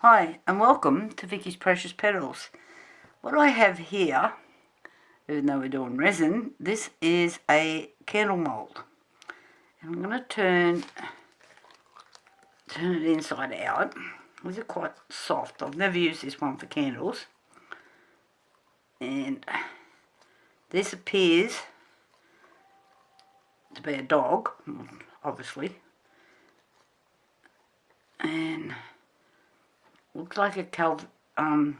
Hi and welcome to Vicky's Precious Petals. What I have here, even though we're doing resin, this is a candle mould. And I'm going to turn it inside out. These are quite soft. I've never used this one for candles. And this appears to be a dog, obviously. And looks like a I'm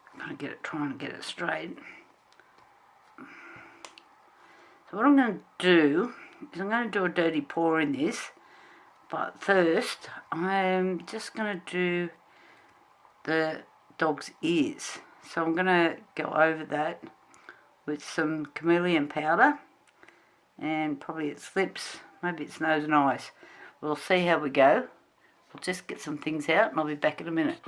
trying to get it straight. So what I'm going to do is I'm going to do a dirty pour in this, but first I'm just going to do the dog's ears. So I'm going to go over that with some Chameleon powder and probably its lips, maybe its nose and eyes. We'll see how we go. I'll just get some things out and I'll be back in a minute.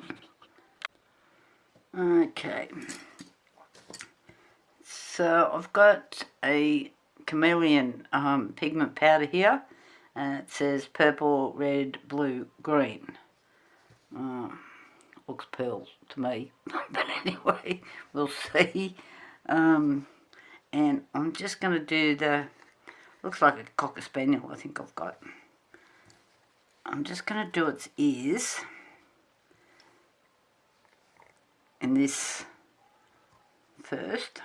Okay, so I've got a Chameleon pigment powder here, and it says purple, red, blue, green. Looks pearl to me, but anyway, we'll see. And I'm just going to do looks like a Cocker Spaniel I think I've got. I'm just going to do its ears in this first.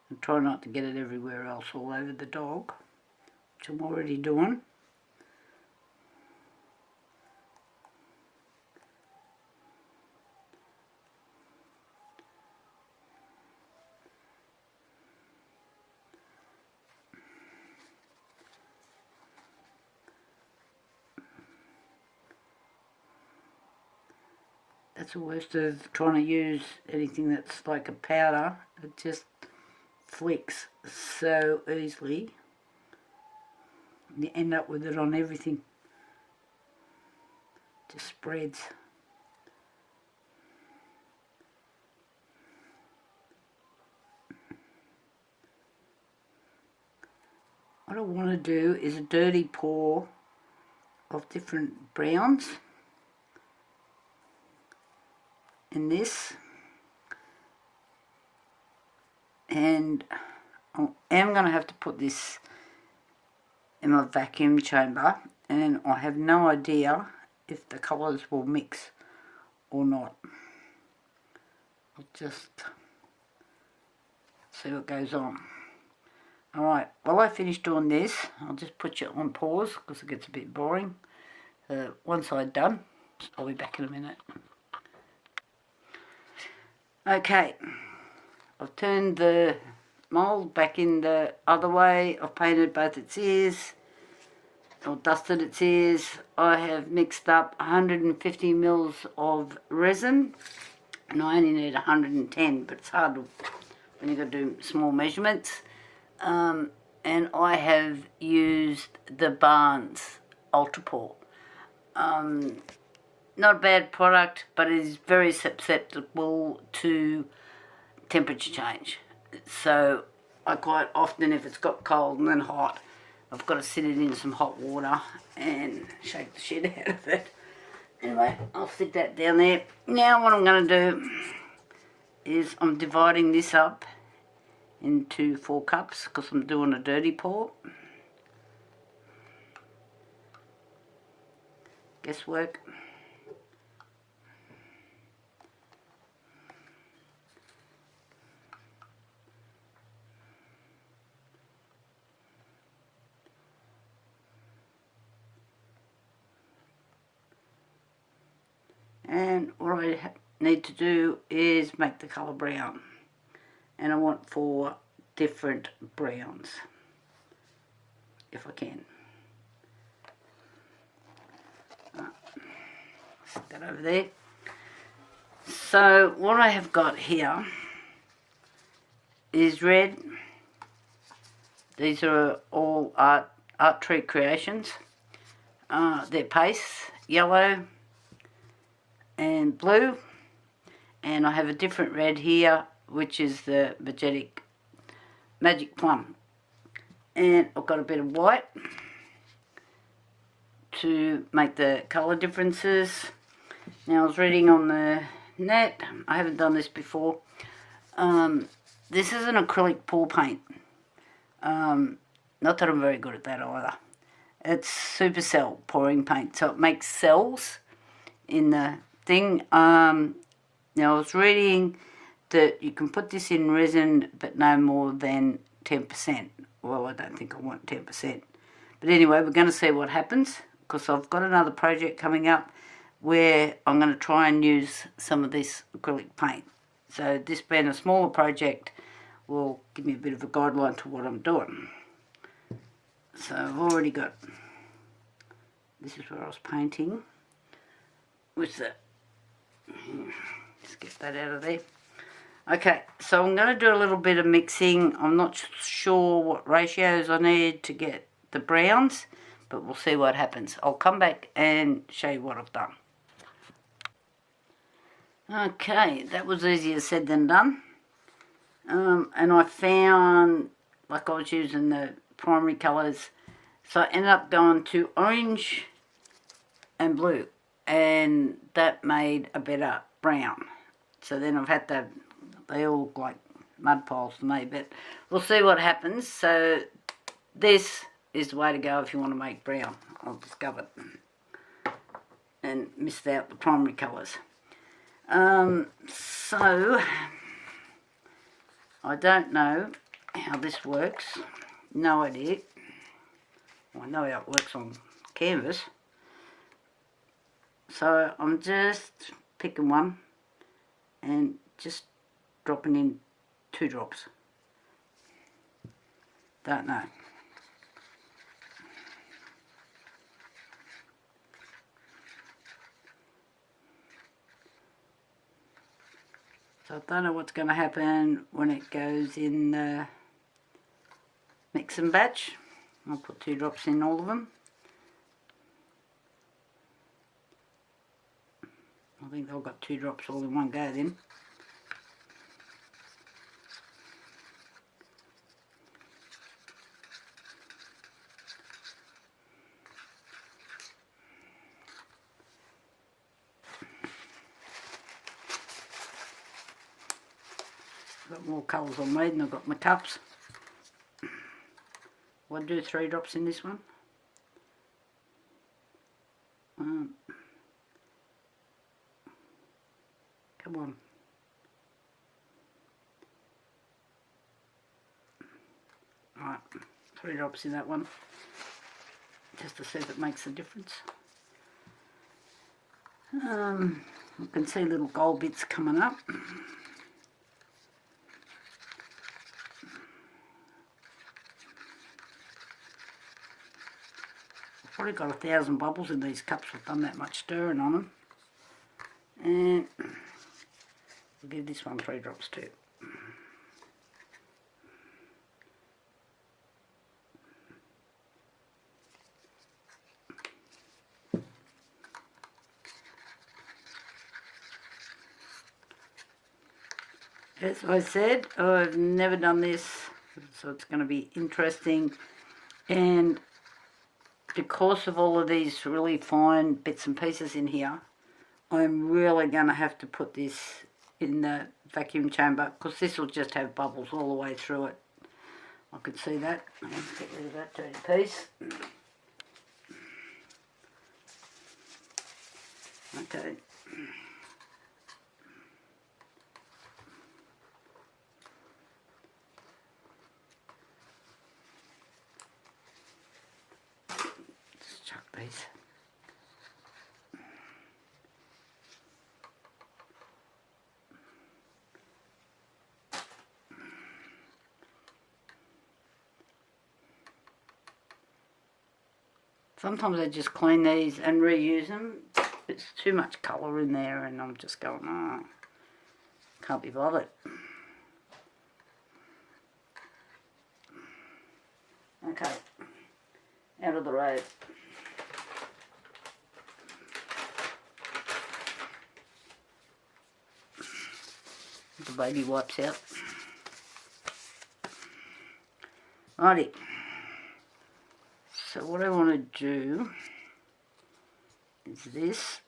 And try not to get it everywhere else all over the dog, which I'm already doing. That's the worst of trying to use anything that's like a powder. It just flicks so easily. You end up with it on everything. Just spreads. What I want to do is a dirty pour of different browns in this, and I am going to have to put this in my vacuum chamber, and I have no idea if the colours will mix or not. I'll just see what goes on. Alright, while I finish doing this, I'll just put you on pause because it gets a bit boring. Once I'm done, I'll be back in a minute. Okay, I've turned the mould back in the other way. I've painted both its ears, or dusted its ears. I have mixed up 150 mils of resin, and I only need 110, but it's hard when you've got to do small measurements. And I have used the Barnes Ultra Pour. Not a bad product, but it is very susceptible to temperature change. So I quite often, if it's got cold and then hot, I've got to sit it in some hot water and shake the shit out of it. Anyway, I'll stick that down there. Now what I'm going to do is I'm dividing this up into 4 cups because I'm doing a dirty pour. Guesswork. And what I need to do is make the colour brown. And I want 4 different browns, if I can. Stick that over there. So what I have got here is red. These are all Art Tree Creations. They're pastes, yellow and blue, and I have a different red here, which is the Magic Plum. And I've got a bit of white to make the colour differences. Now I was reading on the net, I haven't done this before, this is an acrylic pour paint. Not that I'm very good at that either. It's supercell pouring paint, so it makes cells in the thing. Now I was reading that you can put this in resin, but no more than 10%. Well, I don't think I want 10%. But anyway, we're going to see what happens, because I've got another project coming up where I'm going to try and use some of this acrylic paint. So this being a smaller project will give me a bit of a guideline to what I'm doing. So I've already got, this is where I was painting with the, just get that out of there. Okay, so I'm going to do a little bit of mixing. I'm not sure what ratios I need to get the browns, but we'll see what happens. I'll come back and show you what I've done. Okay, that was easier said than done. And I found, like I was using the primary colours, so I ended up going to orange and blue, and that made a better brown. So then I've had to, they all look like mud piles to me, but we'll see what happens. So this is the way to go if you want to make brown, I've discovered, and missed out the primary colours. So I don't know how this works, no idea. Well, I know how it works on canvas. So I'm just picking one and just dropping in 2 drops. Don't know. So I don't know what's going to happen when it goes in the mix and batch. I'll put 2 drops in all of them. I think I've got 2 drops all in one go then. Got more colours on me, and I've got my cups. I'll do 3 drops in this one. Come on. Right, 3 drops in that one, just to see if it makes a difference. You can see little gold bits coming up. I've probably got 1,000 bubbles in these cups. I've done that much stirring on them. And I'll give this one 3 drops too. As I said, I've never done this, so it's going to be interesting. And because of all of these really fine bits and pieces in here, I'm really going to have to put this in the vacuum chamber, because this will just have bubbles all the way through it. I can see that. Let's get rid of that dirty piece. Okay. Just chuck these. Sometimes I just clean these and reuse them. It's too much colour in there, and I'm just going, oh, can't be bothered. Okay, out of the road. the baby wipes out. Righty. So what I want to do is this.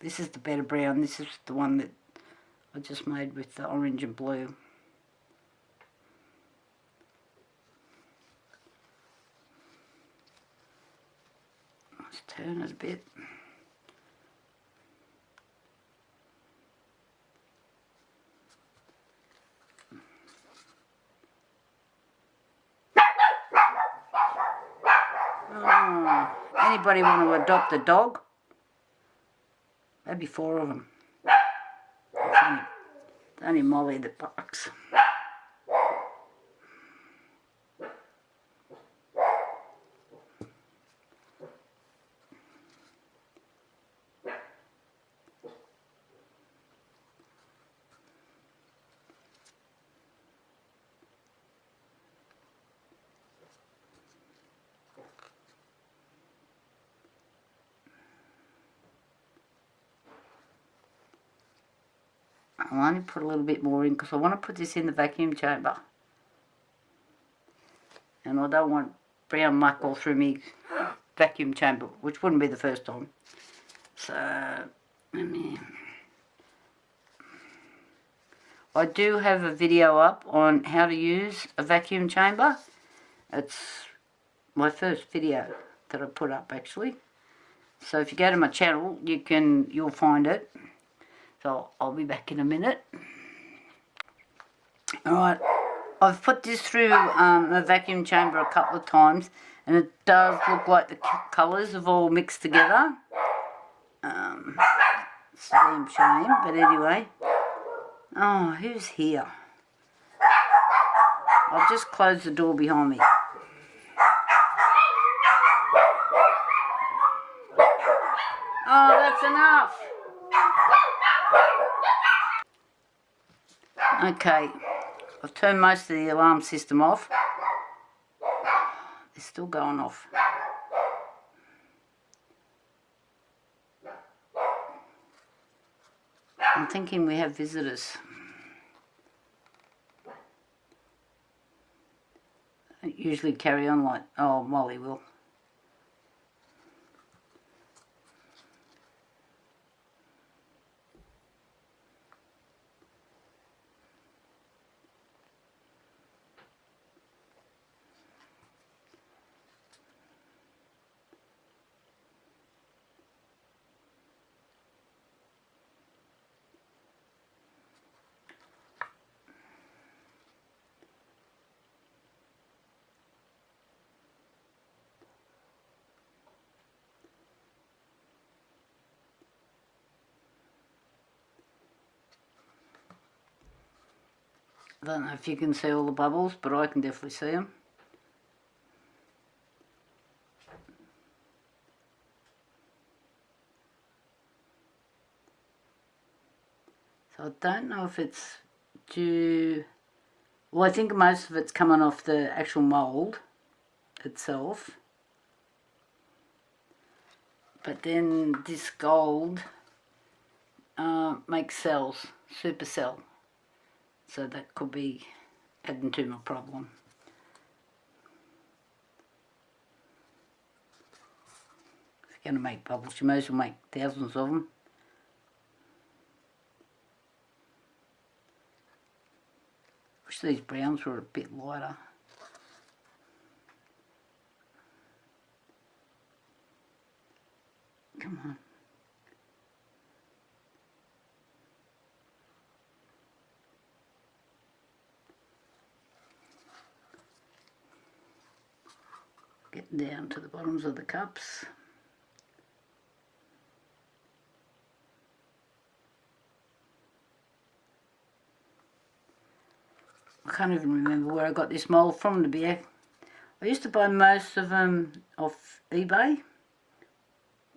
This is the better brown. This is the one that I just made with the orange and blue. Let's turn it a bit. Oh, anybody want to adopt a dog? Maybe 4 of them. It's only Molly that barks. I'll only put a little bit more in because I want to put this in the vacuum chamber. And I don't want brown muck all through me vacuum chamber, which wouldn't be the first time. So, I do have a video up on how to use a vacuum chamber. It's my first video that I put up actually. So if you go to my channel, you'll find it. So I'll be back in a minute. Alright, I've put this through the vacuum chamber a couple of times and it does look like the colours have all mixed together. It's a damn shame, but anyway. Oh, who's here? I'll just close the door behind me. Oh, that's enough. Okay, I've turned most of the alarm system off. It's still going off. I'm thinking we have visitors. I don't usually carry on like, oh, Molly will. I don't know if you can see all the bubbles, but I can definitely see them. So I don't know if it's due... Well, I think most of it's coming off the actual mould itself. But then this gold makes cells, supercell. So that could be adding to my problem. If you're going to make bubbles, you may as well make thousands of them. Wish these browns were a bit lighter. Come on. Getting down to the bottoms of the cups. I can't even remember where I got this mould from, to be I used to buy most of them off eBay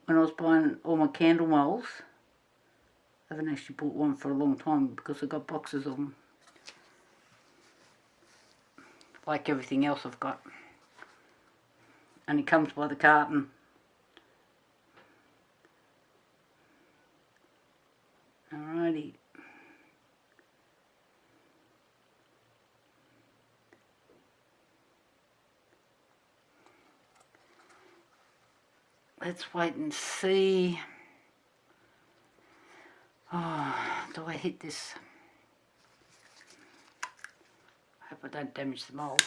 when I was buying all my candle moulds. I haven't actually bought one for a long time because I've got boxes of them. Like everything else I've got. And it comes by the carton. Alrighty. Let's wait and see. Oh, do I hit this? Hope I don't damage the mould.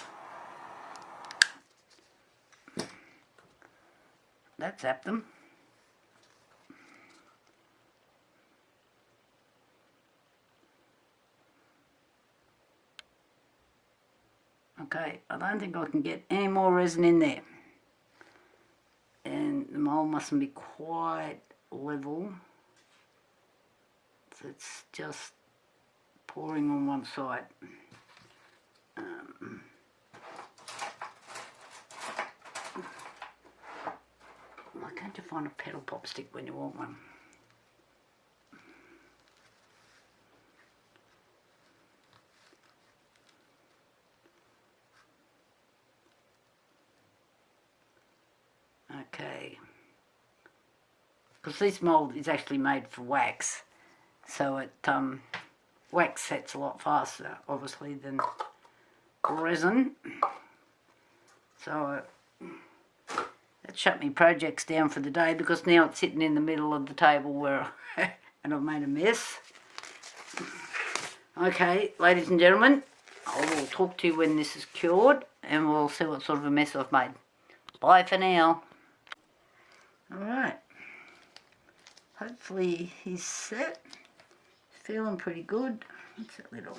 That zapped them. Okay, I don't think I can get any more resin in there. And the mould mustn't be quite level. So it's just pouring on one side. Why can't you find a pedal pop stick when you want one? Okay, because this mould is actually made for wax, so it wax sets a lot faster, obviously, than resin. So that shut me projects down for the day because now it's sitting in the middle of the table where and I've made a mess. Okay, ladies and gentlemen, I will talk to you when this is cured and we'll see what sort of a mess I've made. Bye for now. Alright, hopefully he's set. Feeling pretty good. What's that little?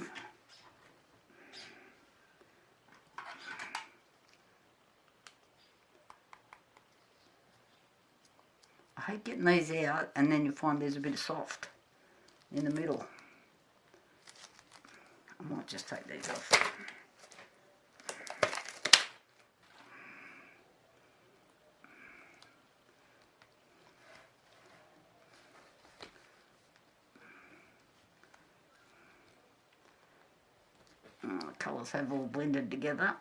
I hate getting these out and then you find there's a bit of soft in the middle. I might just take these off. The colours have all blended together.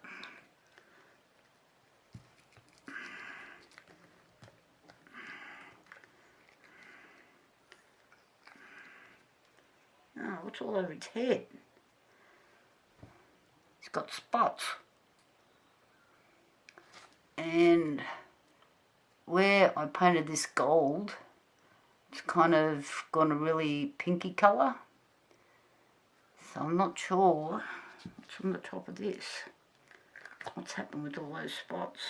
Oh, what's all over its head? It's got spots. And where I painted this gold, it's kind of gone a really pinky colour. So I'm not sure what's on the top of this. What's happened with all those spots?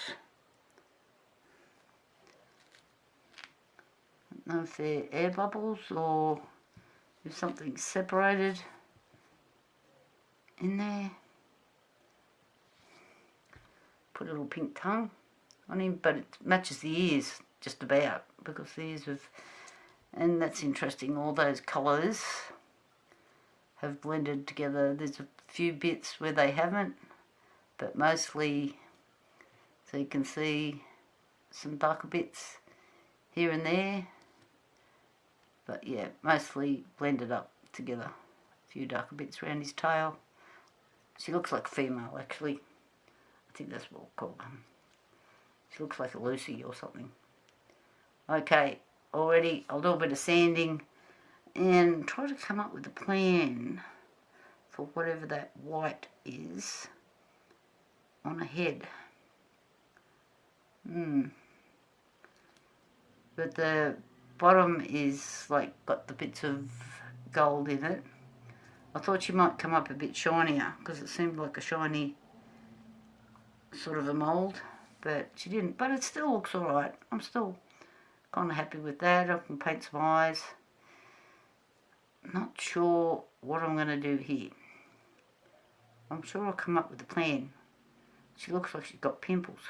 I don't know if they're air bubbles or if something's separated in there. Put a little pink tongue on him, but it matches the ears just about because the ears have, and that's interesting, all those colours have blended together. There's a few bits where they haven't, but mostly, so you can see some darker bits here and there, but yeah, mostly blended up together. A few darker bits around his tail. She looks like a female actually. I think that's what we'll call them. She looks like a Lucy or something. Okay, already I'll do a bit of sanding and try to come up with a plan for whatever that white is on a head. But the bottom is like got the bits of gold in it. I thought she might come up a bit shinier because it seemed like a shiny sort of a mould, but she didn't. But it still looks alright. I'm still kind of happy with that. I can paint some eyes. Not sure what I'm going to do here. I'm sure I'll come up with a plan. She looks like she's got pimples.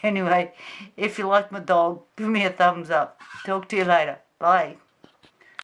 Anyway, if you like my dog, give me a thumbs up. Talk to you later. Bye.